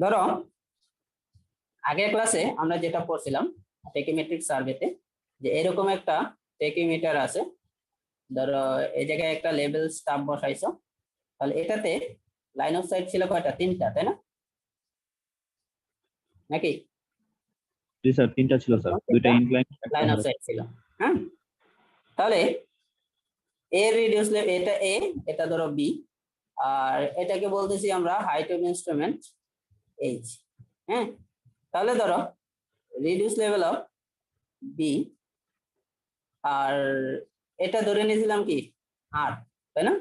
ধরো আগের ক্লাসে আমরা যেটা পড়ছিলাম টেকিমেট্রিক সার্ভেতে, যে এরকম একটা টেকিমিটার আছে। ধরো এই জায়গায় একটা লেভেল স্টাফ বসাইছো, তাহলে এটাতে লাইন অফ সাইট ছিল কয়টা? 3টা, তাই না? নাকি? জি স্যার, 3টা ছিল স্যার, 2টা ইনক্লাইন লাইন অফ সাইট ছিল। হ্যাঁ, তাহলে এ রিডিউস লেভেল, এটা এ, এটা ধরো বি, আর এটাকে বলতেছি আমরা হাইট অফ ইনস্ট্রুমেন্ট এইচ। হ্যাঁ, তাহলে ধরো রিডিউস লেভেল অফ বি, আর এটা ধরে নিয়েছিলাম কি আর, তাই না?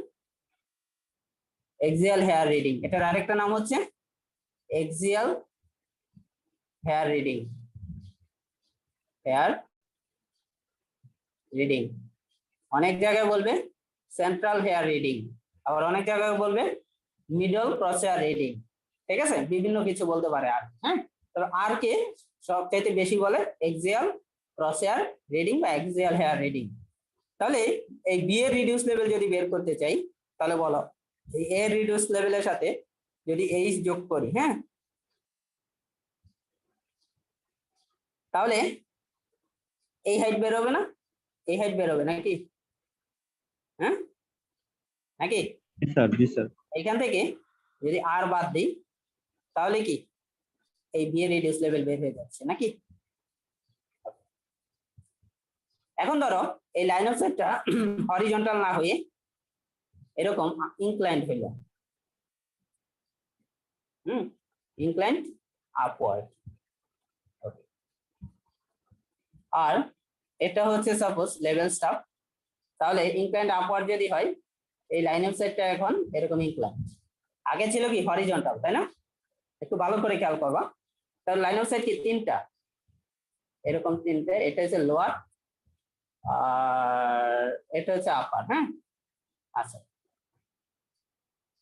এক্সিয়াল হেয়ার রিডিং, এটার আরেকটা নাম হচ্ছে axial hair reading. Hair reading অনেক জায়গায় বলবে সেন্ট্রাল হেয়ার রিডিং, আবার অনেক জায়গায় বলবে মিডল ক্রস হেয়ার রিডিং। ঠিক আছে, বিভিন্ন কিছু বলতে পারে আর। হ্যাঁ, তবে আর কে সবচাইতে বেশি বলে এক্সিয়াল ক্রস হেয়ার রিডিং বা এক্সিয়াল হেয়ার রিডিং। তাহলে এই বি এর রিডিউস লেভেল যদি বের করতে চাই, তাহলে বলো এই এ রিডিউস লেভেলের সাথে যদি এইচ যোগ করি, হ্যাঁ, তাহলে এই হাইট বের হবে না? এই হাইট বের হবে নাকি? হ্যাঁ, নাকি? স্যার। জি স্যার। এখান থেকে যদি আর বাদ দিই, তাহলে কি এই বি এর রিডিউস লেভেল বের হয়ে যাচ্ছে নাকি? এখন ধরো এই লাইন অফ সাইটটা হরিজন্টাল না হয়ে এরকম ইনক্লাইন্ড হয়ে যায়। Inclined upward. আর এটা হচ্ছে সাপোজ লেভেল স্টাফ, তাহলে ইনক্লাইন্ড আপওয়ার্ড যদি হয়, এই লাইন অফ সাইটটা এখন এরকম ইনক্লাইন্ড। আগে ছিল কি হরিজন্টাল, তাই না? একটু ভালো করে খেয়াল করবা। তাহলে লাইন অফ সাইট কি 3টা, এরকম 3টে। এটা হচ্ছে লোয়ার আর এটা হচ্ছে আপার। হ্যাঁ, আচ্ছা,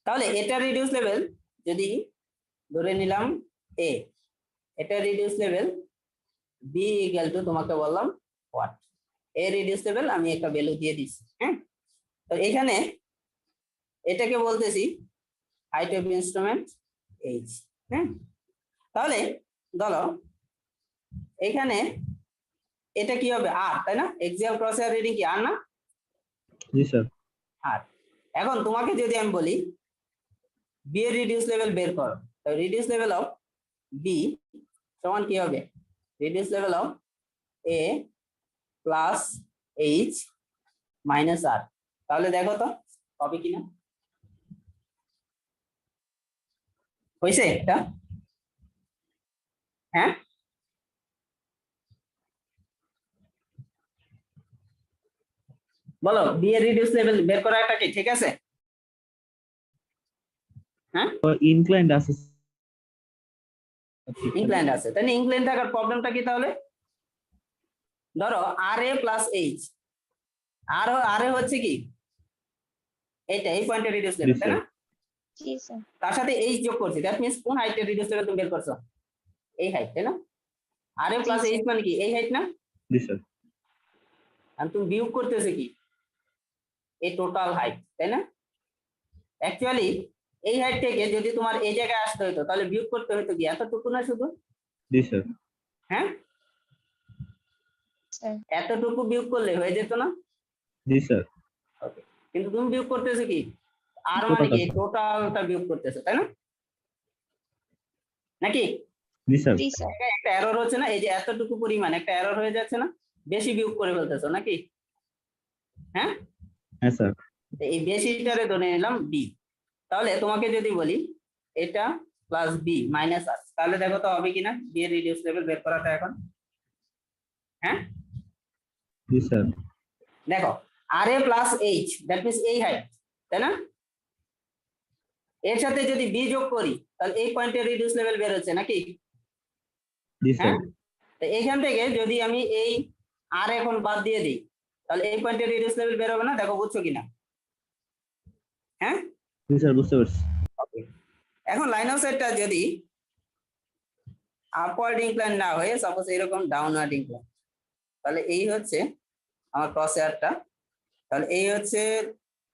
তাহলে এটা রিডিউস লেভেল যদি ধরে নিলাম এ, এটা reduce level B equal to, তোমাকে বললাম হোয়াট, এ রিডিউস লেভেল আমি একটা ভ্যালু দিয়ে দিচ্ছি। হ্যাঁ, তো এখানে এটাকে বলতেছি হাইট অফ ইনস্ট্রুমেন্ট এইচ। হ্যাঁ, তাহলে ধরো এখানে এটা কি হবে? আর, তাই না? এক্সিয়াল ক্রস হেয়ার রিডিং কি আর না? জি স্যার। আর এখন তোমাকে যদি আমি বলি বি এর রিডিউস লেভেল বের করো, তো রিডিউস লেভেল অফ বি সমান কি হবে? Reduce level of A plus H minus R. তাহলে দেখো তো হবে কিনা। হয়েছে এটা? হ্যাঁ, বলো বি এর রিডিউস লেভেল বের করা একটা কি ঠিক আছে? হ্যাঁ, ইনক্লাইন্ড আছে। ইনক্লাইন্ড আছে, তাই না? ইনক্লাইন্ড থাকার প্রবলেমটা কি তাহলে? ধরো আর এ প্লাস এইচ, আর এ হচ্ছে কি এইটা, এই পয়েন্টে রিডিউস লেভেল, তাই না? জি স্যার। তার সাথে এইচ যোগ করছি, দ্যাট মিন্স কোন হাইটের রিডিউস লেভেল তুমি বের করছো? এই হাইট, তাই না? আর এ প্লাস এইচ মানে কি এই হাইট না? জি স্যার। আর তুমি বিয়োগ করতেছে কি এই টোটাল হাইট, তাই না? অ্যাকচুয়ালি এই হাইট থেকে যদি তোমার এই জায়গায় আসতে হতো, তাহলে বিয়োগ করতে হতো কি এতটুকু না শুধু? জি স্যার। হ্যাঁ, এতটুকু বিয়োগ করলে হয়ে যেত না? জি স্যার। ওকে, কিন্তু তুমি বিয়োগ করতেছো কি আর মানে কি টোটালটা বিয়োগ করতেছো, তাই না? নাকি? জি স্যার। জি স্যার। একটা এরর হচ্ছে না? এই যে এতটুকু পরিমাণ একটা এরর হয়ে যাচ্ছে না? বেশি বিয়োগ করে ফেলতেছো নাকি? হ্যাঁ, হ্যাঁ স্যার। এই বেশিটারে ধরে নিলাম বি। তাহলে তোমাকে যদি বলি এটা প্লাস বি মাইনাস আর, তাহলে দেখো তো হবে কিনা বি এর রিডিউস লেভেল বের করাটা এখন। হ্যাঁ, জি স্যার। দেখো আর এ প্লাস এইচ, দ্যাট মিন্স এই হাইট, তাই না? এর সাথে যদি বি যোগ করি, তাহলে এই পয়েন্টে রিডিউস লেভেল বের হচ্ছে নাকি? জি স্যার। হ্যাঁ, তো এইখান থেকে যদি আমি এই আর এখন বাদ দিয়ে দিই, তাহলে এই পয়েন্টে রিডিউস লেভেল বের হবে না? দেখো বুঝছো কিনা? হ্যাঁ, জি স্যার, বুঝতে পারছি। ওকে, এখন লাইন অফ সাইটটা যদি আপওয়ার্ড ইনক্লাইন না হয়ে সাপোজ এরকম ডাউনওয়ার্ড ইনক্লাইন, তাহলে এই হচ্ছে আমার ক্রস হেয়ারটা, তাহলে এই হচ্ছে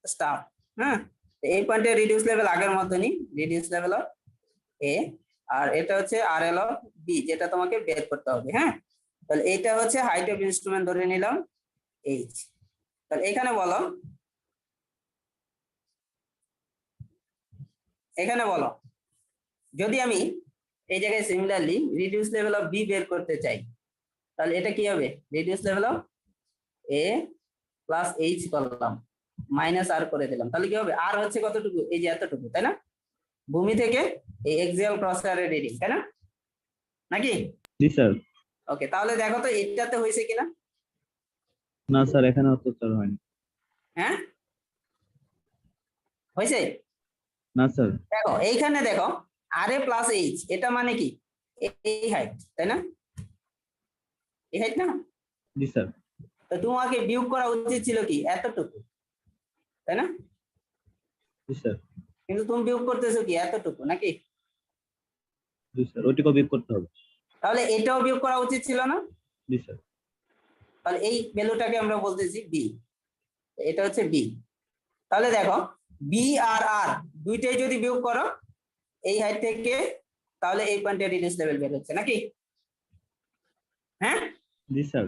স্টাফ। হ্যাঁ, এই পয়েন্টে রিডিউস লেভেল আগের মতনই, রিডিউস লেভেল অফ এ আর এটা হচ্ছে RL অফ বি, যেটা তোমাকে বের করতে হবে। হ্যাঁ, তাহলে এটা হচ্ছে হাইট অফ ইনস্ট্রুমেন্ট ধরে নিলাম h। তাহলে এখানে বলো, যদি আমি এই জায়গায় similarly reduce level of B বের করতে চাই, তাহলে এটা কি হবে? Reduce level of A plus H করলাম, মাইনাস আর করে দিলাম, তাহলে কি হবে? আর হচ্ছে কতটুকু? এই যে এতটুকু, তাই না? ভূমি থেকে এই এক্সিয়াল ক্রস ওয়্যারের রিডিং, তাই না? নাকি? জি স্যার। ওকে, তাহলে দেখো তো এটাতে হয়েছে কিনা। না স্যার, এখানে অত্যাচার হয়নি। হ্যাঁ, হয়েছে। না স্যার। দেখো এইখানে দেখো আর এ প্লাস এইচ, এটা মানে কি? এই হাইট, তাই না? এই হাইট না? জি স্যার। তো তোমাকে বিয়োগ করা উচিত ছিল কি? এতটুকু, তাই না? জি স্যার। কিন্তু তুমি বিয়োগ করতেছো কি? এতটুকু, নাকি? জি স্যার, ওইটুকু বিয়োগ করতে হবে। তাহলে এটাও বিয়োগ করা উচিত ছিল না? জি স্যার। তাহলে এই ভ্যালুটাকে আমরা বলতেছি বি, এটা হচ্ছে বি। তাহলে দেখো বি আর আর দুইটাই যদি বিয়োগ করো এই হাইট থেকে, তাহলে এই পয়েন্টে রিডিউস লেভেল বের হচ্ছে, নাকি? হ্যাঁ, জি স্যার।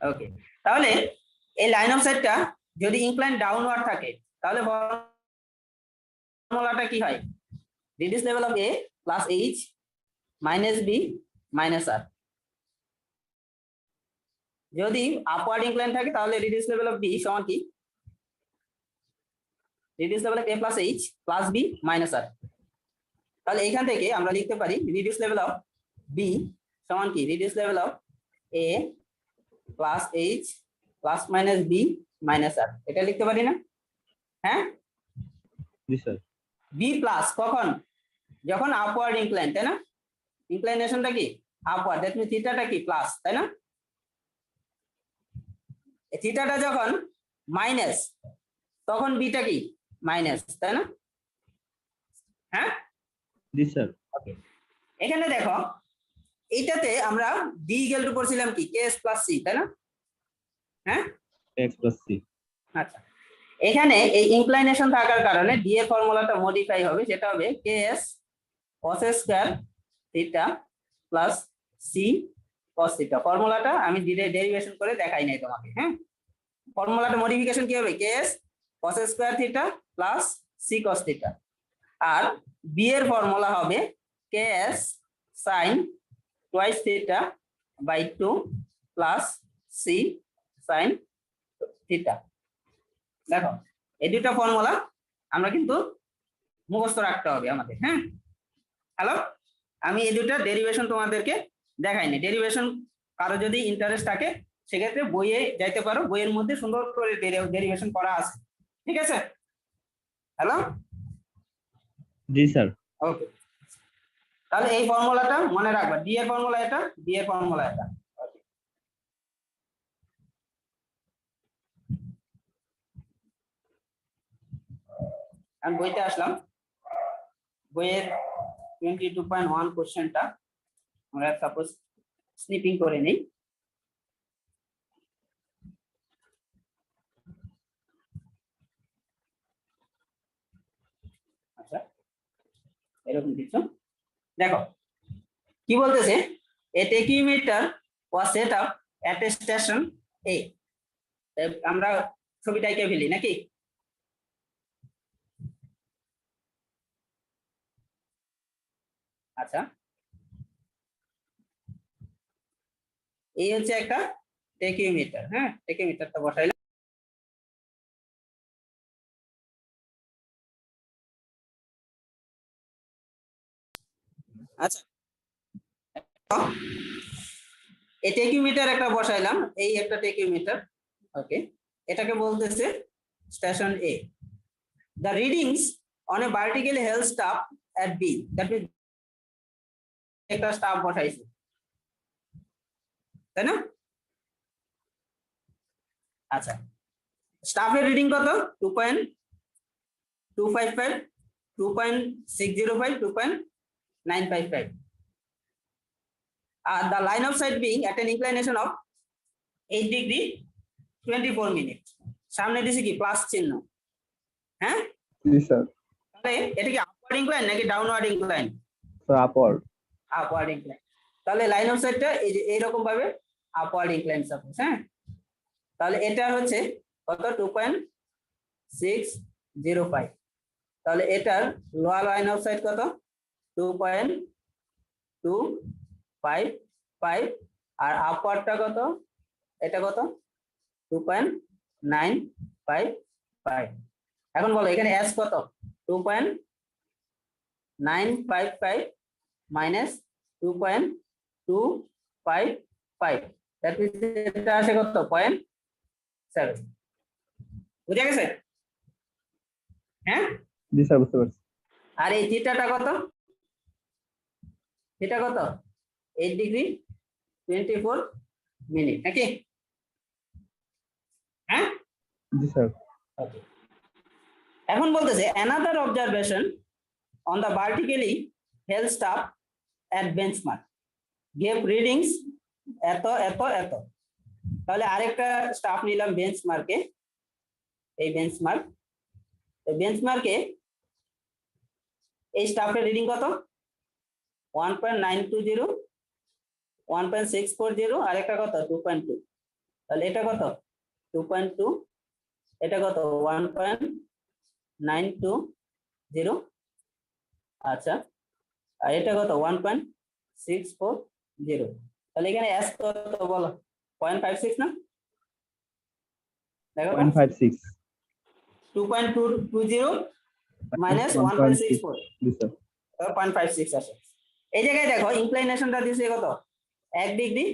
ওকে। তাহলে এই লাইন অফ সাইটটা যদি ইনক্লাইন ডাউনওয়ার্ড থাকে, তাহলে ফর্মুলাটা কি হয়? Reduce level of A plus H minus B minus R. যদি আপওয়ার্ড ইনক্লাইন থাকে, তাহলে রিডিউস লেভেল অফ বি সমান কি? Reduce level of A plus H plus B minus R. তাহলে এখান থেকে আমরা লিখতে পারি রিডিউস লেভেল অফ বি সমান কি? Reduce level of A plus H plus minus B minus R, এটা লিখতে পারি না? হ্যাঁ, জি স্যার। বি প্লাস কখন? যখন আপওয়ার্ড ইনক্লাইন, তাই না? ইনক্লাইনেশনটা কি? আপওয়ার্ড, দ্যাট মিন্স থিটাটা কি? প্লাস, তাই না? থিটাটা যখন মাইনাস, তখন বিটা কি? মাইনাস, তাই না? হ্যাঁ, জি স্যার। ওকে। এখানে দেখো এইটাতে আমরা ডি ইকুয়াল টু পড়ছিলাম কি? কেএস প্লাস সি, তাই না? হ্যাঁ, এক্স প্লাস সি। আচ্ছা। এখানে এই ইনক্লাইনেশন থাকার কারণে ডি এর ফর্মুলাটা মডিফাই হবে, সেটা হবে KS cos square theta plus C cos theta. ফর্মুলাটা আমি ডেরিভেশন করে দেখাই নাই তোমাকে। হ্যাঁ, ফর্মুলাটা মডিফিকেশন কি হবে? KS cos square theta plus C cos theta. আর বি এর ফর্মুলা হবে KS sin twice theta by 2 plus C sin theta. দেখো এই দুটো ফর্মুলা আমরা কিন্তু মুখস্থ রাখতে হবে আমাদের। হ্যাঁ, হ্যালো, আমি এই দুটো ডেরিভেশন তোমাদেরকে দেখাইনি। ডেরিভেশন কারো যদি ইন্টারেস্ট থাকে, সেক্ষেত্রে বইয়ে যাইতে পারো, বইয়ের মধ্যে সুন্দর করে ডেরিভেশন করা আছে। ঠিক আছে? হ্যালো, জি স্যার। ওকে। তাহলে এই ফর্মুলাটা মনে রাখবা, ডি এর ফর্মুলা এটা, ডি এর ফর্মুলা এটা। আমি বইতে আসলাম, বইয়ের 22.1 কোশ্চেনটা আমরা সাপোজ স্নিপিং করে নেই। আচ্ছা, এরকম কিছু দেখো কি বলতেছে, a tacheometer was set up at a station A. আমরা ছবিটা এঁকে ফেলি নাকি? আচ্ছা, এই হচ্ছে একটা টেকিওমিটার। হ্যাঁ, টেকিওমিটারটা বসাইলাম। আচ্ছা, এই টেকিওমিটার একটা বসাইলাম, এই একটা টেকিওমিটার। ওকে, এটাকে বলতেছে station A. The readings on a vertically held staff at B, that means একটা স্টাফ বসাইছে, তাই না? আচ্ছা, স্টাফের রিডিং কত? 2.255, 2.605, 2.955. The line of sight being at an inclination of 8 degree 24 minutes. সামনে দিছে কি? প্লাস চিহ্ন। হ্যাঁ, জি স্যার। তাহলে এটা কি আপওয়ার্ড ইনক্লাইন নাকি downward incline? So upward. Upward incline. তাহলে লাইন অফ সাইটটা এই যে এইরকম ভাবে আপওয়ার্ড ইনক্লাইন সাপোজ, হ্যাঁ। তাহলে এটা হচ্ছে কত 2.605। তাহলে এটার লোয়ার লাইন অফ সাইট কত 2.255 আর আপওয়ার্ডটা কত এটা কত 2.955। এখন বলো এখানে এস কত 2.955 মাইনাস 2.255, দ্যাট মিন্স এটা আসে কত 0.7। বুঝা গেছে? হ্যাঁ জি স্যার বুঝতে পারছি। আর এই থিটাটা কত, থিটা কত 8 ডিগ্রি 24 মিনিট নাকি? হ্যাঁ জি স্যার। ওকে। এখন বলতেছে another observation on the vertically held staff at benchmark gave readings এত এত এত। তাহলে আরেকটা স্টাফ নিলাম বেঞ্চমার্কে, এই বেঞ্চমার্কে এই স্টাফের রিডিং কত 1.920, 1.640 আর একটা কত 2.2। তাহলে এটা কত 2.2, এটা কত 1.920, আচ্ছা আর এটা কত 1.640। তাহলে এখানে এস কত বলো 0.56 না? দেখো 0.56 2.220 মাইনাস 1.6 1.64, জি স্যার। 0.56 আসে। এই জায়গায় দেখো ইনক্লাইনেশনটা দিয়েছে কত 1 ডিগ্রি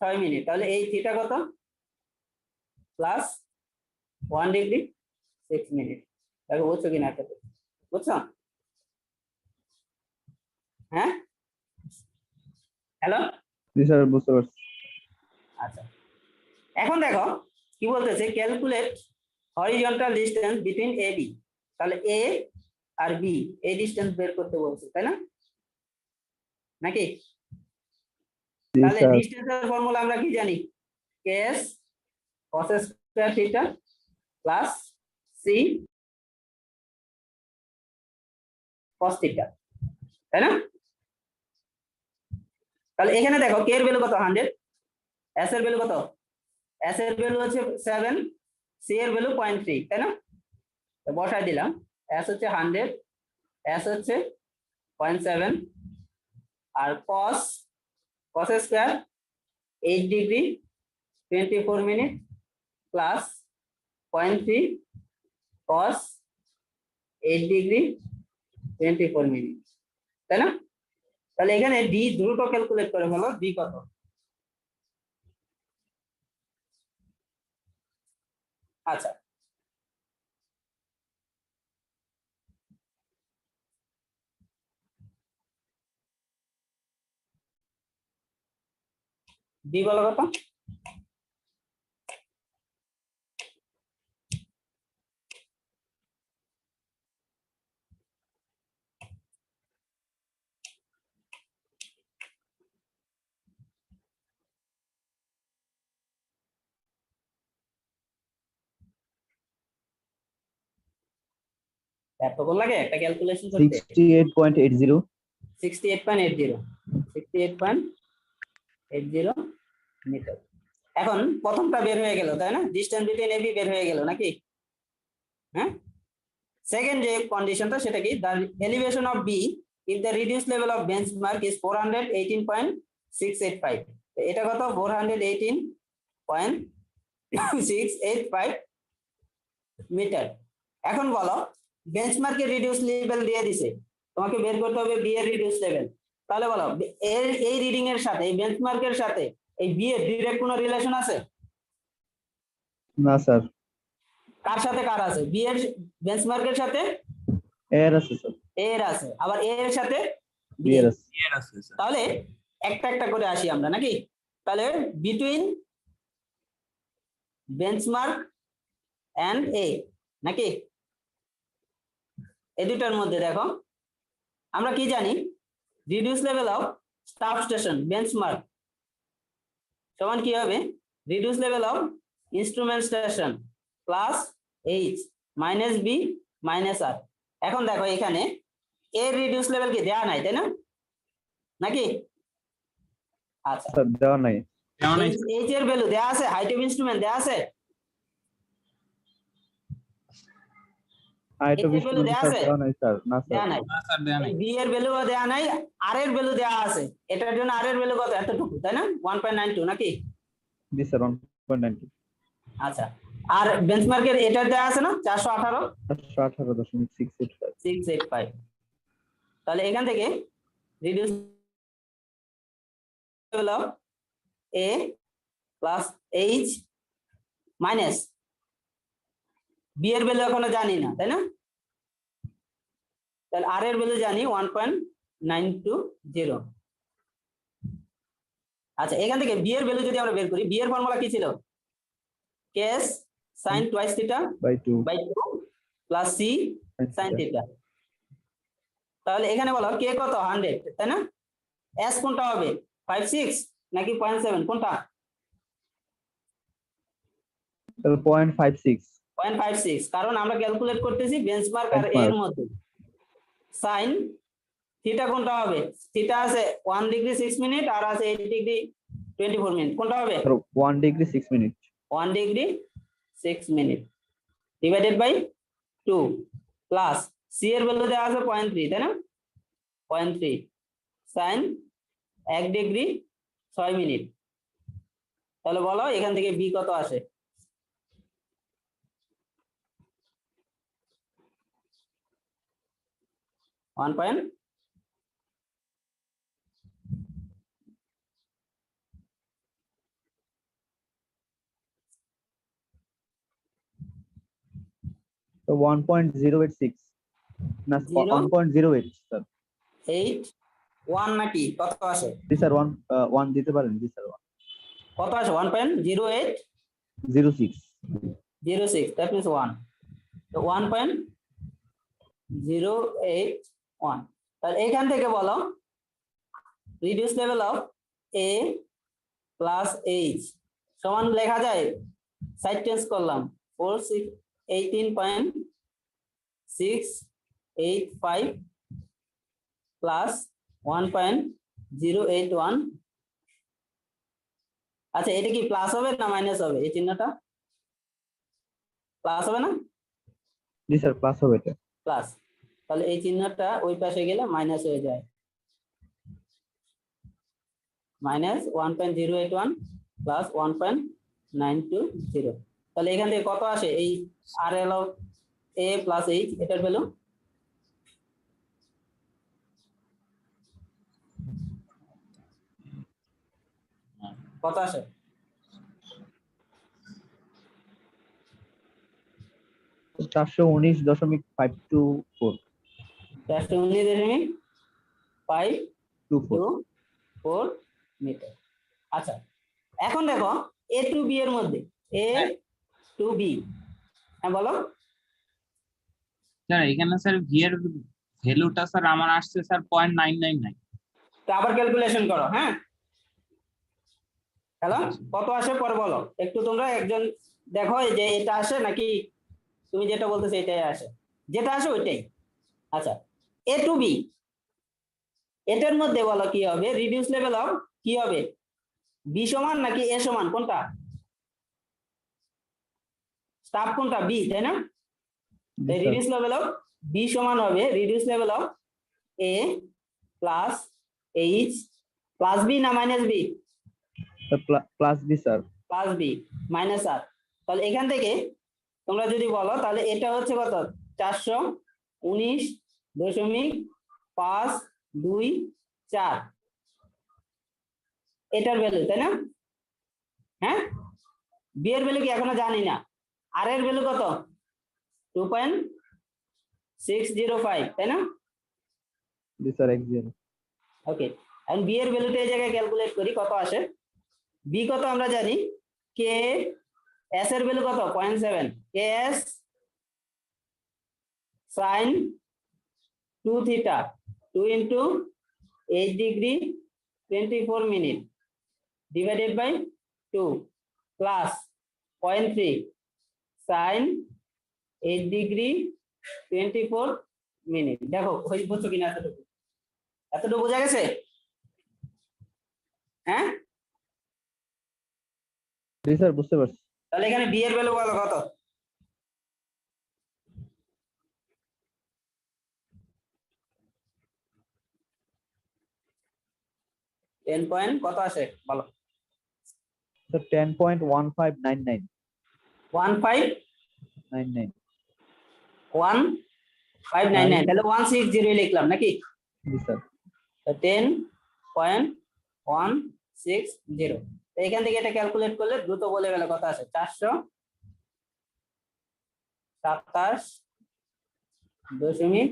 6 মিনিট। তাহলে এই থিটা কত প্লাস 1 ডিগ্রি 6 মিনিট। দেখো বুঝছো কিনা একটা, বুঝছো? হ্যাঁ হ্যালো জি স্যার বুঝতে পারছি। আচ্ছা এখন দেখো কি বলতেছে calculate horizontal distance between A B. তাহলে এ আর বি এই ডিসটেন্স বের করতে বলছে, তাই না নাকি? জি তাহলে স্যার। ডিসটেন্সের ফর্মুলা আমরা কি জানি KS cos square theta plus C cos theta, তাই না? তাহলে এখানে দেখো কে এর ভ্যালু কত 100, এস এর ভ্যালু কত, এস এর ভ্যালু হচ্ছে 7, সি এর ভ্যালু 0.3, তাই না? তো বসাই দিলাম এস হচ্ছে 100, এস হচ্ছে 0.7 আর cos square 8 degree 24 minute plus 0.3 cos 8 degree 24 minute, তাই না? তাহলে এখানে ডি দ্রুত ক্যালকুলেট করে ফেলো, ডি কত? আচ্ছা ডি বলো কত? এতক্ষণ লাগে একটা ক্যালকুলেশন করতে? 68.80 68.80 মিটার। এখন প্রথমটা বের হয়ে গেল, তাই না? ডিসটেন্স বিটুইন এবি বের হয়ে গেল নাকি? হ্যাঁ সেকেন্ড যে কন্ডিশনটা সেটা কি the elevation of B if the reduce level of benchmark is 418.685। এটা কত 418.685 মিটার। এখন বলো বেঞ্চমার্কের রিডিউস লেভেল দিয়ে দিছে, তোমাকে বের করতে হবে বি এর রিডিউস লেভেল। তাহলে বলো এর এই রিডিং এর সাথে এই বেঞ্চমার্কের সাথে এই বি এর ডাইরেক্ট কোনো রিলেশন আছে? না স্যার। কার সাথে কার আছে? বি এর বেঞ্চমার্কের সাথে এর আছে স্যার। এর আছে, আবার এ এর সাথে বি এর আছে। তাহলে একটা একটা করে আসি আমরা নাকি? তাহলে বিটুইন বেঞ্চমার্ক এন্ড এ নাকি? এই দুটার মধ্যে দেখো আমরা কি জানি reduce level of staff station benchmark সমান কি হবে reduce level of instrument station plus H minus B minus R. এখন দেখো এখানে এর রিডিউস লেভেল কি দেয়া নাই, তাই না? নাকি? আচ্ছা, স্যার দেওয়া নাই। এইচ এর ভ্যালু দেয়া আছে, হাইট অফ ইনস্ট্রুমেন্ট দেয়া আছে, হাইট অফ এইচ এর ভ্যালু ইনস্ট্রুমেন্ট দেয়া স্যার আছে, দেওয়া নাই স্যার, না স্যার। দেয়া নাই। বি এর ভ্যালু দেয়া নাই, আর এর ভ্যালু দেয়া আছে, এটার জন্য আর এর ভ্যালু কত? এতটুকু, তাই না? 1.92 নাকি? জি স্যার 1.92। আচ্ছা, আর বেঞ্চমার্কের এটা দেয়া আছে না 418 418.685। 685। তাহলে এখান থেকে reduce level of A plus H minus B এর ভ্যালু এখনো জানি না, তাই না? তাহলে আর এর ভ্যালু জানি 1.920। আচ্ছা, এখান থেকে বি এর ভ্যালু যদি আমরা বের করি, বি এর ফর্মুলা কি ছিল? KS sin twice theta by 2 by 2 plus C sin theta। তাহলে এখানে বলো কে কত? 100, তাই না? এস কোনটা হবে? 56 নাকি 0.7 কোনটা? 0.56। 0.56, কারণ আমরা ক্যালকুলেট করতেছি বেঞ্চমার্ক আর এর মধ্যে। সাইন থিটা কোনটা হবে? থিটা আছে 1 ডিগ্রি 6 মিনিট আর আছে 8 ডিগ্রি 24 মিনিট, কোনটা হবে? 1 degree 6 minute. 1 degree 6 minute divided by 2 plus C এর ভ্যালু দেওয়া আছে 0.3, তাই না? 0.3 সাইন 1 ডিগ্রি 6 মিনিট। তাহলে বলো এখান থেকে বি কত আসে? ওয়ান পয়েন্ট তো 1.086 না 1.08 স্যার। 8 1 নাকি কত আসে? জি স্যার 1 দিতে পারেন। জি স্যার কত আসে? 1.0806, 06। that means 1, তো 1.081। তাহলে এখান থেকে বলো reduce level of A plus H সমান লেখা যায়, সাইড চেঞ্জ করলাম 18.685 প্লাস 1.081। আচ্ছা, এটা কি প্লাস হবে না মাইনাস হবে? এই চিহ্নটা প্লাস হবে না? জি স্যার প্লাস হবে এটা। প্লাস, তাহলে এই চিহ্নটা ওই পাশে গেলে মাইনাস হয়ে যায়, মাইনাস 1.081 প্লাস 1.920। তাহলে এখান থেকে কত আসে? এই R L of A plus H এটার ভ্যালু কত আসে? 419.524। 419.524 মিটার। আচ্ছা, এখন দেখো এ টু বি এর মধ্যে, এ টু বি, হ্যাঁ বলো। স্যার এখানে স্যার ভি এর ভ্যালুটা স্যার আমার আসছে স্যার 0.999। তো আবার ক্যালকুলেশন করো, হ্যাঁ। হ্যালো, কত আসে পরে বলো একটু, তোমরা একজন দেখো যে এটা আসে নাকি তুমি যেটা বলতেছো এটাই আসে, যেটা আসে ওইটাই। আচ্ছা, এ টু বি এটার মধ্যে বলো কি হবে? রিডিউস লেভেল অফ কি হবে? বি সমান নাকি এ সমান কোনটা? স্টাফ কোনটা? বি, তাই না? রিডিউস লেভেল অফ বি সমান হবে reduce level of A plus H plus B না minus B? Plus B sir. Plus B minus R. তাহলে এখান থেকে তোমরা যদি বলো তাহলে এটা হচ্ছে কত? 419.524 এটার ভ্যালু, তাই না? হ্যাঁ, বি এর ভ্যালু কি এখনো জানি না, আর এর ভ্যালু কত? 2.605, তাই না? জি স্যার এক্সাক্ট। ওকে, এখন বি এর ভ্যালুটা এই জায়গায় ক্যালকুলেট করি কত আসে। বি কত আমরা জানি, কে এস এর ভ্যালু কত? 0.7, K S sin 2 theta 2 into 8 degree 24 minute divided by 2 plus 0.3 sin 8 degree 24 minute। দেখো বুঝছো কিনা এতটুকু? এতটুকু বোঝা গেছে? হ্যাঁ, জি স্যার বুঝতে পারছি। তাহলে এখানে বি এর ভ্যালু বলো কত? টেন পয়েন্ট কত আসে বলো? স্যার 10.1599 1519, 9 তাহলে 160 লিখলাম নাকি? জি স্যার 10.160। এখান থেকে এটা ক্যালকুলেট করলে দ্রুত বলে গেলে কত আসে? 427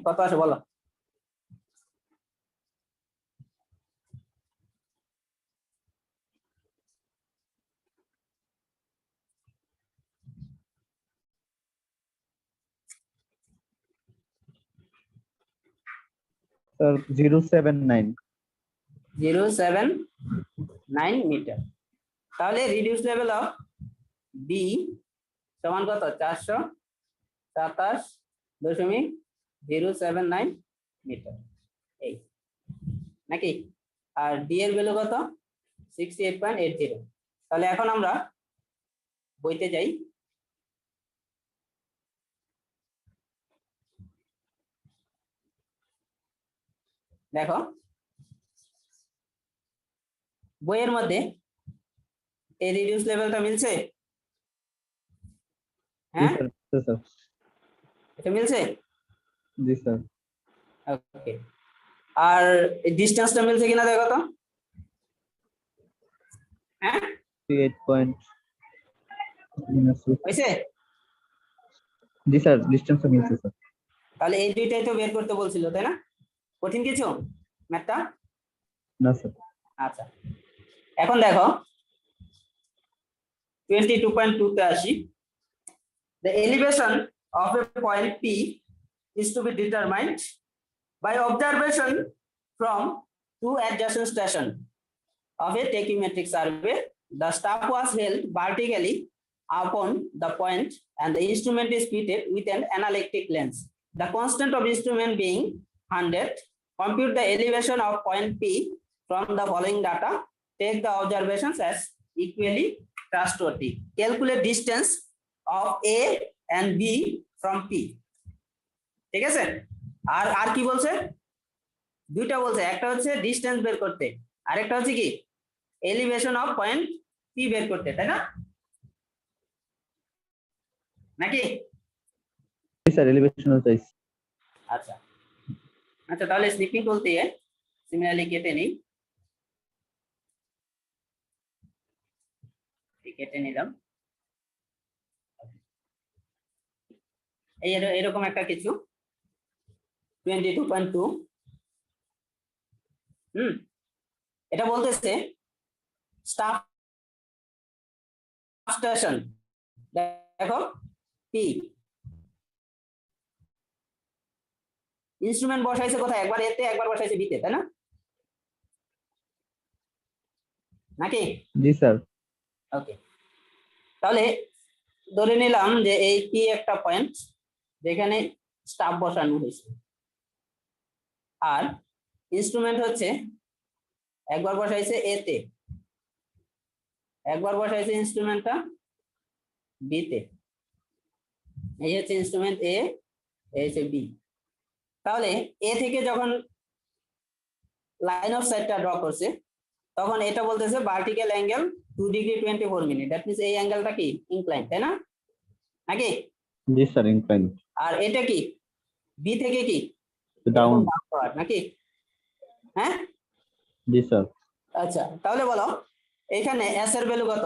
কত আসে বলো? Sir 079 079 metre. তাহলে রিডিউস লেভেল অফ বি সমান কত? 427.079 মিটার, এই নাকি? আর ডি এর ভ্যালু কত? 68.80। তাহলে এখন আমরা বইতে যাই। দেখো বইয়ের মধ্যে এই রিডিউস লেভেলটা মিলছে? জি হ্যাঁ, স্যার স্যার এটা মিলছে। জি স্যার ওকে, আর ডিসটেন্সটা মিলছে কিনা দেখো তো। হ্যাঁ, 38 পয়েন্ট হয়েছে। জি স্যার ডিসটেন্স মিলছে স্যার। তাহলে এই দুইটাই তো বের করতে বলছিল, তাই না? কঠিন কিছু ম্যাথটা? না স্যার আচ্ছা, এখন দেখো 22.2 তে আসি। The elevation of a point P is to be determined by observation from two adjacent stations of a tachymetric survey. The staff was held vertically upon the point and the instrument is fitted with an analytic lens. The constant of instrument being 100. Compute the elevation of point P from the following data. Take the observations as equally trustworthy. Calculate distance of A and B from P. ঠিক আছে? আর আর কি বলছে? দুইটা বলছে, একটা হচ্ছে distance বের করতে, আরেকটা হচ্ছে কি এলিভেশন অফ পয়েন্ট পি বের করতে, তাই না? নাকি? জি স্যার এলিভেশন চাইছি। আচ্ছা আচ্ছা, তাহলে স্লিপিং টুল দিয়ে সিমিলারলি কেটে নিই। কেটে নিলাম। এই এরকম একটা কিছু 22.2। এটা বলতেছে স্টাফ স্টেশন, দেখো পি ইনস্ট্রুমেন্ট বসাইছে কোথায়? একবার এতে একবার বসাইছে বিতে, তাই না? নাকি? জি স্যার ওকে, তাহলে ধরে নিলাম যে এই পি একটা পয়েন্ট যেখানে স্টাফ বসানো হয়েছে, আর ইনস্ট্রুমেন্ট হচ্ছে একবার বসাইছে এতে, একবার বসাইছে ইনস্ট্রুমেন্টটা বিতে। এই হচ্ছে ইনস্ট্রুমেন্ট এ, এই হচ্ছে বি। তাহলে এ থেকে যখন লাইন অফ সাইটটা ড্র করছে তখন এটা বলতেছে ভার্টিক্যাল অ্যাঙ্গেল 2°24'। দ্যাট মিন্স এই অ্যাঙ্গেলটা কি ইনক্লাইন, তাই না? নাকি? জি স্যার ইনক্লাইন আর এটা কি বি থেকে কি ডাউন নাকি? হ্যাঁ জি স্যার আচ্ছা, তাহলে বলো এখানে এস এর ভ্যালু কত?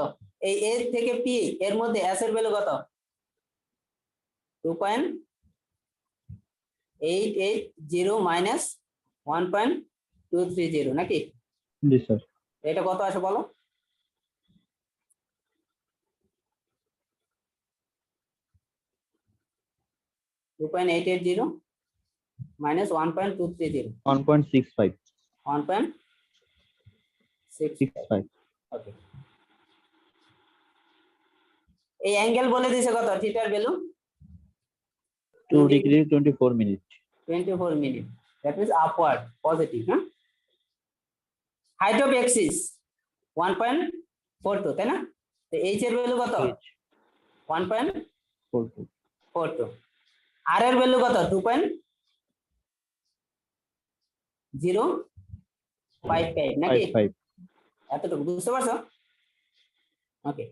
এই এ থেকে পি এর মধ্যে এস এর ভ্যালু কত? 2.880 মাইনাস 1.230 নাকি? জি স্যার এটা কত আসে বলো? $2.880 minus 1.230 1.65 1.65। ওকে, এই অ্যাঙ্গেল বলে দিছে কত? থিটার value 2°24'। 24'। That means upward positive. হ্যাঁ, হাইট অফ এক্সিস 1.42 তাই না? তো এইচ এর ভ্যালু কত? H 1.42 42 আর এর ভ্যালু কত? 2.055 নাকি? 55 এতটুকু বুঝতে পারছো? ওকে।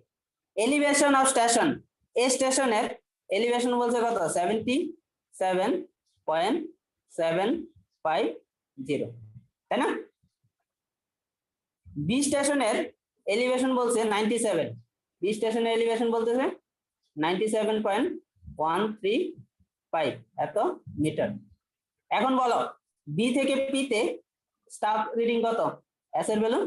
এলিভেশন অফ স্টেশন, এই স্টেশনের এলিভেশন বলছে কত? 77.750 তাই না? বি স্টেশনের এলিভেশন বলছে 97, বি স্টেশনের এলিভেশন বলতেছে 97.135 এত মিটার। এখন বলো বি থেকে পি তে স্টাফ রিডিং কত? এস এর ভ্যালু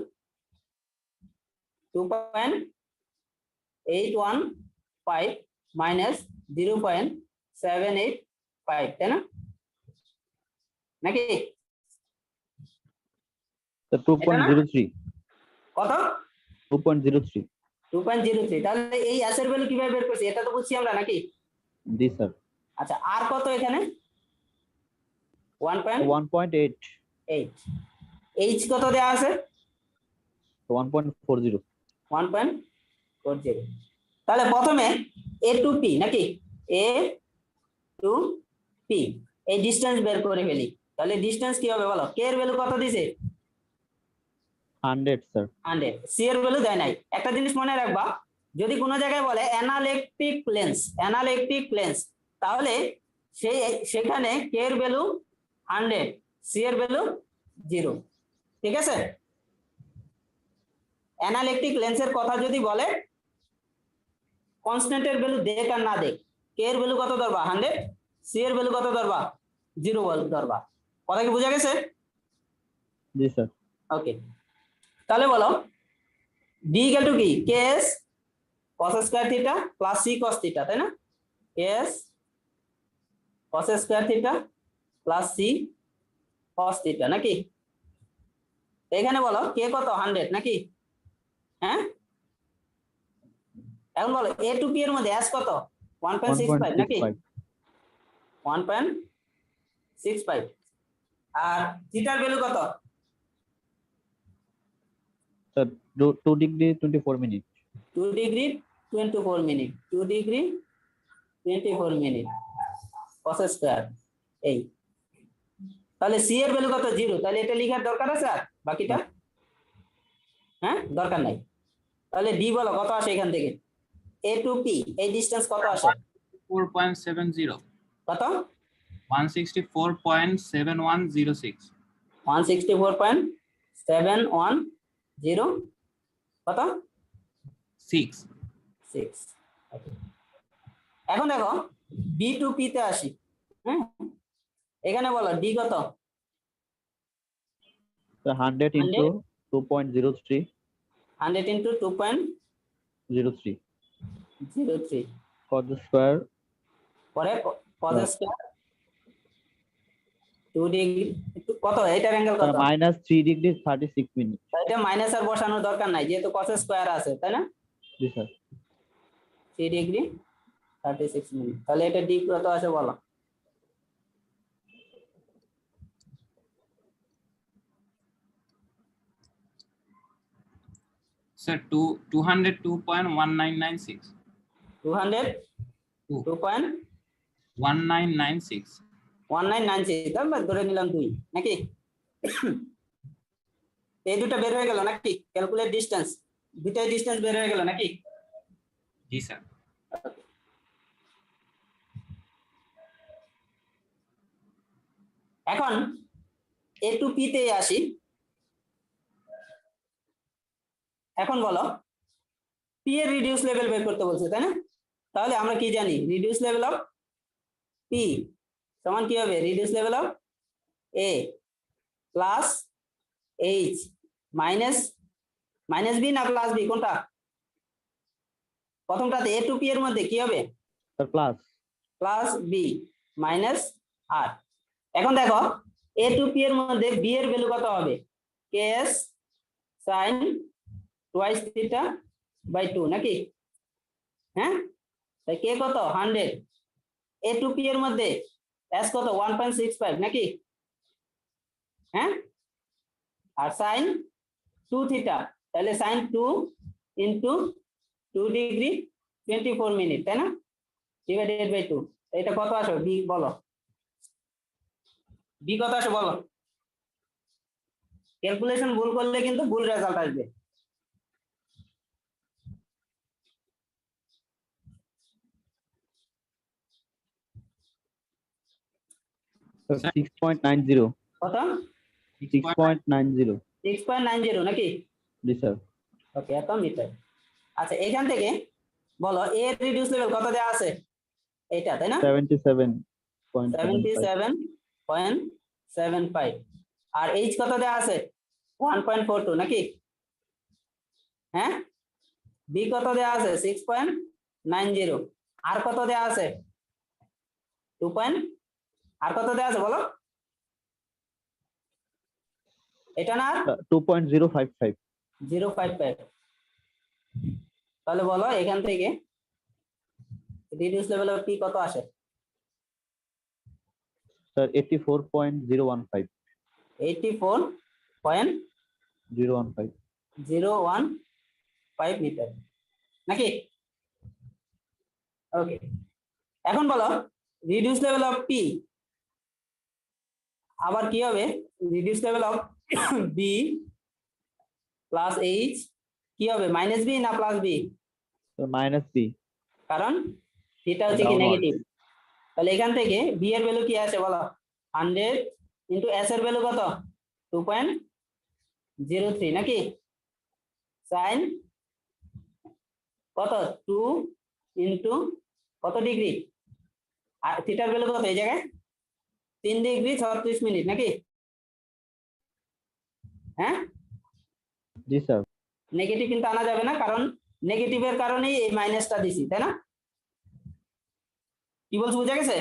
2.815 মাইনাস 0.785 তাই না? নাকি তো 2.03 কত? 2.03 2.03। তাহলে এই এস এর ভ্যালু কিভাবে বের করছি? এটা তো বুঝছি আমরা নাকি? জি স্যার আচ্ছা আর কত এখানে? 1.8। 1.8 এইচ কত দেওয়া আছে? 1.40 1.40। তাহলে প্রথমে এ টু পি নাকি, এ টু পি এই ডিসটেন্স বের করে ফেলি। তাহলে ডিসটেন্স কি হবে বলো? কে এর ভ্যালু কত দিছে? 100 স্যার 100। সি এর ভ্যালু দেয় নাই। একটা জিনিস মনে রাখবা, যদি কোনো জায়গায় বলে অ্যানালেকট্রিক লেন্স, তাহলে সেখানে কে এর ভ্যালু 100, সি এর ভ্যালু 0। ঠিক আছে? অ্যানালেকট্রিক লেন্সের কথা যদি বলে কনস্ট্যান্টের ভ্যালু দেখ আর না দেখ, কে এর ভ্যালু কত ধরবা? 100, সি এর ভ্যালু কত ধরবা? 0 ধরবা। কথা কি বোঝা গেছে? জি স্যার ওকে। তাহলে বলো ডি ইকুয়াল টু কি? K S cos square theta plus C cos theta তাই না? K S cos square theta plus C cos theta নাকি? এখানে বলো কে কত? 100 নাকি? হ্যাঁ এখন বলো এ টু পি এর মধ্যে এস কত? 1.65 নাকি? 1.65 1.65 আর থিটার ভ্যালু কত? Sir 2 degree 24 minute 2 degree 24 minute 2 degree 24 minute cos square এই। তাহলে সি এর ভ্যালু কত? 0। তাহলে এটা লেখার দরকার আছে আর বাকিটা? হ্যাঁ দরকার নাই। তাহলে ডি বলো কত আসে এখান থেকে? এ টু পি এই ডিসটেন্স কত আসে? 4.70 কত? 164.7106 164.710 কত? 6 6। এখন দেখো বি টু পি তে আসি। হ্যাঁ এখানে বলো ডি কত? 100 into 2.03 100 into 2.03 cos square পরে cos স্কয়ার 2 ডিগ্রি কত? এটার অ্যাঙ্গেল কত? -3 ডিগ্রি 36 মিনিট এটা মাইনাস আর বসানোর দরকার নাই যেহেতু cos স্কয়ার আছে তাই না? জি স্যার 3 ডিগ্রি 36 মিনিট। তাহলে এটা ডি কত আসে বলো? স্যার 202.1996 202.1996 1996 আমরা ধরে নিলাম 2 নাকি? এই দুটো বের হয়ে গেল নাকি? ক্যালকুলেট ডিসটেন্স, দুটাই ডিসটেন্স বের হয়ে গেল নাকি? জি স্যার। এখন এ টু পি তে আসি। এখন বলো পি এর রিডিউস লেভেল বের করতে বলছে তাই না? তাহলে আমরা কি জানি? রিডিউস লেভেল অফ পি সমান কি হবে? Reduce level of A plus H minus B না প্লাস বি কোনটা? প্রথমটাতে এ টু পি এর মধ্যে কি হবে? Sir plus B minus R. এখন দেখো এ টু পি এর মধ্যে বি এর ভ্যালু কত হবে? K S sine twice theta by 2 নাকি? হ্যাঁ তাই কে কত? 100। এ টু পি এর মধ্যে এস কত? 1.65 নাকি? হ্যাঁ আর সাইন 2 থিটা তাহলে sin 2 into 2 ডিগ্রি 24 মিনিট, তাই না? ডিভাইডেড বাই 2, এটা কত আসবে বি বলো, বি কত আসবে বলো। ক্যালকুলেশন ভুল করলে কিন্তু ভুল রেজাল্ট আসবে। Sir, 6.90. কত? 6.90. 6.90 নাকি? জি স্যার। ওকে, এত মিটার। আচ্ছা, এখান থেকে বলো এ এর রিডিউস লেভেল কত দেওয়া আছে, এটা তাই না? 77.75. 77.75। আর এইচ কত দেওয়া আছে? 1.42 নাকি? হ্যাঁ, বি কত দেওয়া আছে? 6.90। আর কত দেওয়া আছে? 2. আর কত দেওয়া আছে বলো, এটা না? 2.055. 0.55। তাহলে বলো এখান থেকে রিডিউস লেভেল অফ পি কত আসে? স্যার 84.015. 84.015 015. মিটার নাকি? ওকে, এখন বলো রিডিউস লেভেল অফ পি আবার কি হবে? Reduce level of B plus H কি হবে, মাইনাস বি না প্লাস বি? Minus B. কারণ এটা হচ্ছে কি Downward. নেগেটিভ। তাহলে এখান থেকে বি এর ভ্যালু কি আসে বলো, 100 ইন্টু এস এর ভ্যালু কত? 2.03 নাকি? সাইন কত? 2 ইন্টু কত ডিগ্রি, আর থিটার ভ্যালু কত এই জায়গায়? 3 ডিগ্রি 36 মিনিট নাকি? হ্যাঁ, জি স্যার। নেগেটিভ কিন্তু আনা যাবে না, কারণ নেগেটিভের কারণেই এই মাইনাসটা দিছি, তাই না? কি বলছো, বুঝা গেছে?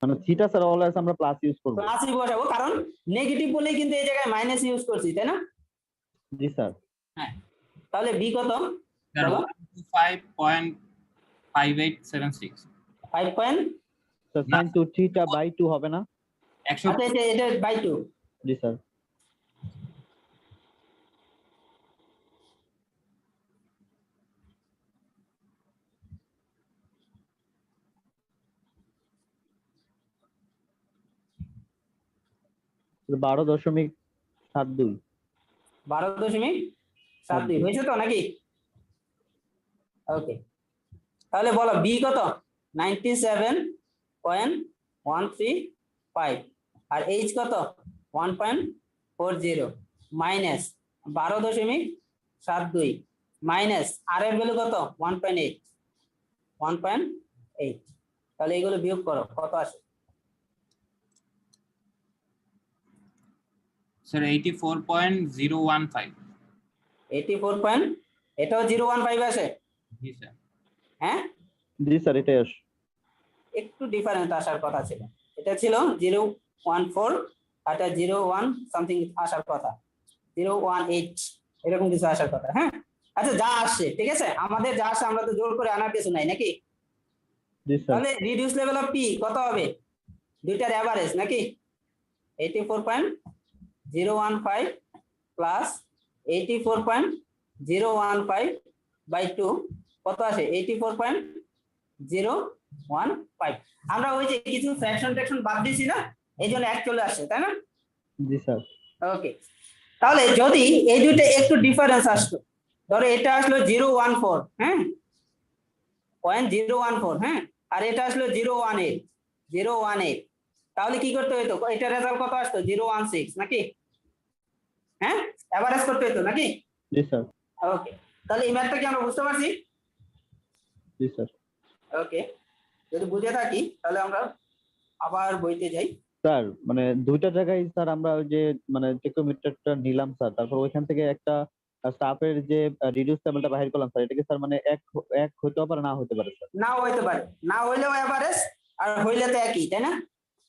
মানে থিটা স্যার অলওয়েজ আমরা প্লাস ইউজ করব। প্লাসই বসাবো, কারণ নেগেটিভ বলেই কিন্তু এই জায়গায় মাইনাস ইউজ করছি, তাই না? জি স্যার। হ্যাঁ, তাহলে বি কত স্যার বলো? 125.5876। 5 point, sir sin 2 theta by 2 হবে না? 100। আচ্ছা এটা বাই 2। G sir. স্যার 12.72। 12.72 হয়েছে তো নাকি? ওকে, তাহলে বলো বি কত? 97.135 আর এইচ কত? 1.40 মাইনাস 12.72 মাইনাস আর এর ভ্যালু কত? 1.8। তাহলে এগুলো বিয়োগ করো, কত আসে? স্যার 84.015। 84. এটাও 0.15 আসে? জি স্যার। জি হ্যাঁ, স্যার এটাই আসে। একটু ডিফারেন্স আসার কথা ছিল, এটা ছিল 0.14 আর এটা 0.1 সামথিং আসার কথা, 0.18 এরকম কিছু আসার কথা। হ্যাঁ, আচ্ছা যা আসছে ঠিক আছে, আমাদের যা আসছে আমরা তো জোর করে আনার কিছু নাই নাকি? জি স্যার। তাহলে রিডিউস লেভেল অফ পি কত হবে? দুইটার এভারেজ নাকি? 84.015 প্লাস 84.015 বাই 2 কত আসে? 84.015। আমরা ওই যে কিছু ফ্র্যাকশন ট্র্যাকশন বাদ দিছি না, এই জন্য এক চলে আসছে, তাই না? জি স্যার। ওকে, তাহলে যদি এই দুইটা একটু ডিফারেন্স আসতো, ধরো এটা আসলো 0.14, হ্যাঁ 0.014, হ্যাঁ, আর এটা আসলো 0.18, তাহলে কি করতে হতো? এটা রেজাল্ট কত আসতো? 0.16 নাকি? হ্যাঁ, এভারেজ করতে হতো নাকি? জি স্যার। ওকে, তাহলে এই ম্যাথটা কি আমরা বুঝতে পারছি? জি স্যার। ওকে, যদি বুঝে থাকি তাহলে আমরা আবার বইতে যাই। স্যার মানে দুইটা জায়গায় স্যার আমরা ওই যে মানে টেকোমিটারটা নিলাম স্যার, তারপর ওইখান থেকে একটা স্টাফের যে রিডিউস লেভেলটা বাহির করলাম স্যার, এটাকে স্যার মানে এক হতে পারে না হতে পারে স্যার? নাও হইতে পারে, না হইলেও এভারেজ, আর হইলে তো একই, তাই না?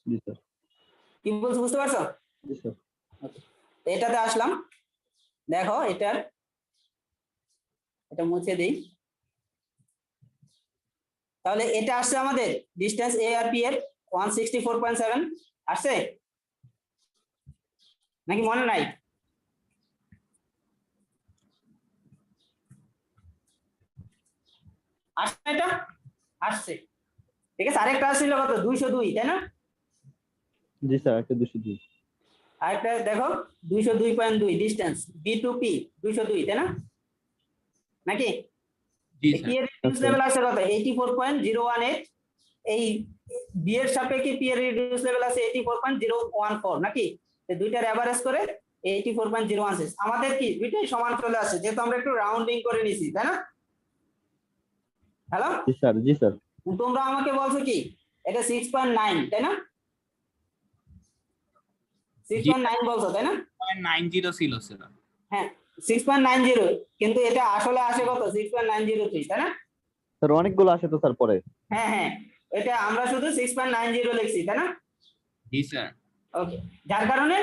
জি স্যার। কি বলছো, বুঝতে পারছো? জি স্যার। এটাতে আসলাম, দেখো এটা মুছে দিই। তাহলে এটা আসছে আমাদের ডিস্টেন্স এ আর পি এর 164.7 আসছে নাকি মনে নাই? আসছে না এটা? আসছে। ঠিক আছে, আরেকটা আসছিল কত 202, তাই না? জি স্যার, একটা 202। আরেকটা দেখো 202.2 ডিস্টেন্স বি টু পি 202, তাই না? নাকি জি পি স্যার। এর রিডিউস আচ্ছা। লেভেল আছে কত 84.018, এই বি এর সাপেক্ষে পি এর রিডিউস লেভেল আছে 84.014, নাকি? এই দুইটার এভারেজ করে 84.016। আমাদের কি দুইটাই সমান চলে আসে, যেহেতু আমরা একটু রাউন্ডিং করে নিছি, তাই না? হ্যালো, জি স্যার, জি স্যার। তোমরা আমাকে বলছো কি এটা 6.9, তাই না? 6.9 বলছো, তাই না? 0.90 ছিল স্যার। হ্যাঁ 6.90, কিন্তু এটা আসলে আসে কত 6.903, তাই না? স্যার অনেকগুলো আসে তো স্যার পরে। হ্যাঁ হ্যাঁ, এটা আমরা শুধু 6.90 লিখছি, তাই না? জি স্যার। ওকে, যার কারণে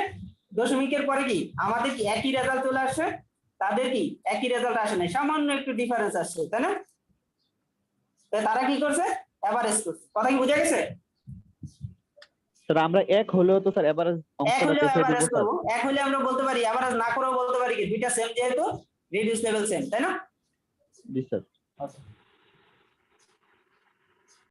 দশমিকের পরে কি আমাদের কি একই রেজাল্ট চলে আসছে, তাদের কি একই রেজাল্ট আসে নাই, সামান্য একটু ডিফারেন্স আসছে, তাই না? তো তারা কি করছে, এভারেজ করছে। কথা কি বোঝা গেছে? স্যার আমরা এক হলেও তো স্যার এভারেজ এক অংশটা হলেও দেখে দিব এভারেজ স্যার। করবো, এক হলে আমরা বলতে পারি, এভারেজ না করেও বলতে পারি কি দুইটা সেম, যেহেতু রিডিউস লেভেল সেম, তাই না? জি স্যার। Okay.